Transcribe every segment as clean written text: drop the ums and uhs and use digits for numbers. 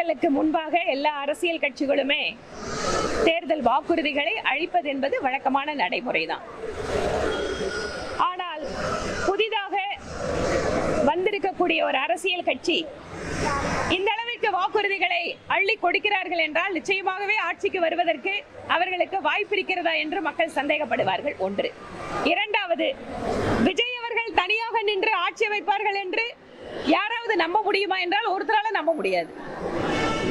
தேர்தலுக்கு முன்பாக எல்லா அரசியல் கட்சிகளுமே தேர்தல் வாக்குறுதிகளை அளிப்பது என்பது வழக்கமான நடைமுறைதான். ஆனால் புதிதாக வந்திருக்கக்கூடிய ஒரு அரசியல் கட்சி இந்த அளவிற்கு வாக்குறுதிகளை அள்ளி கொடுக்கிறார்கள் என்றால் நிச்சயமாகவே ஆட்சிக்கு வருவதற்கு அவர்களுக்கு வாய்ப்பு இருக்கிறதா என்று மக்கள் சந்தேகப்படுவார்கள். ஒன்று. இரண்டாவது, விஜய் அவர்கள் தனியாக நின்று ஆட்சி அமைப்பார்கள் என்று யாராவது நம்ப முடியுமா என்றால் ஒருத்தரால நம்ப முடியாது.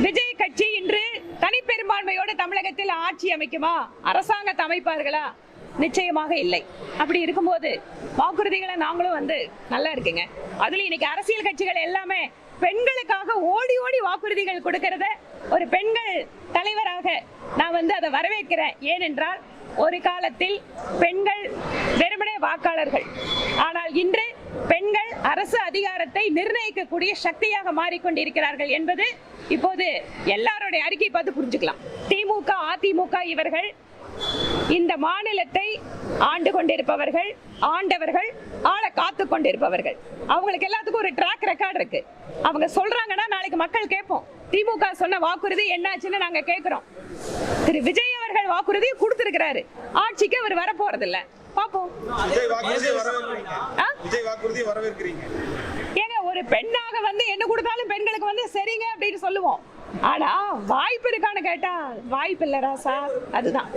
விஜய் கட்சி இன்று தனிப்பெரும்பான்மையோடு தமிழகத்தில் ஆட்சி அமைக்குமா, அரசாங்கத்தை அமைப்பார்களா? நிச்சயமாக இல்லை. அப்படி இருக்கும்போது வாக்குறுதிகளை நாங்களும் நல்லா இருக்குங்க. அதுல இன்னைக்கு அரசியல் கட்சிகள் எல்லாமே பெண்களுக்காக ஓடி ஓடி வாக்குறுதிகள் கொடுக்கிறத ஒரு பெண்கள் தலைவராக நான் அதை வரவேற்கிறேன். ஏனென்றால் ஒரு காலத்தில் பெண்கள் வெறுமனே வாக்காளர்கள், ஆனால் இன்று பெண்கள் அரசு அதிகாரத்தை நிர்ணயிக்கக்கூடிய சக்தியாக மாறிக்கொண்டிருக்கிறார்கள் என்பது இப்போது எல்லாருடைய அறிக்கை பார்த்து புரிஞ்சுக்கலாம். திமுக, அதிமுக இவர்கள் இந்த மாநிலத்தை ஆண்டு கொண்டிருப்பவர்கள், ஆண்டவர்கள், ஆள காத்து கொண்டிருப்பவர்கள். அவங்களுக்கு எல்லாத்துக்கும் ஒரு ட்ராக் ரெக்கார்ட் இருக்கு. அவங்க சொல்றாங்கன்னா நாளைக்கு மக்கள் கேட்போம். திமுக சொன்ன வாக்குறுதி என்னாச்சுன்னு நாங்க கேட்கிறோம். திரு விஜய் அவர்கள் வாக்குறுதி கொடுத்திருக்கிறாரு, ஆட்சிக்கு அவர் வர போறது இல்ல. பாப்போம். ஏங்க, ஒரு பெண்ணாக என்ன கொடுத்தாலும் பெண்களுக்கு சரிங்க அப்படின்னு சொல்லுவோம். ஆனா வாய்ப்பு இருக்கான்னு கேட்டா வாய்ப்பு இல்ல ராசா. அதுதான்.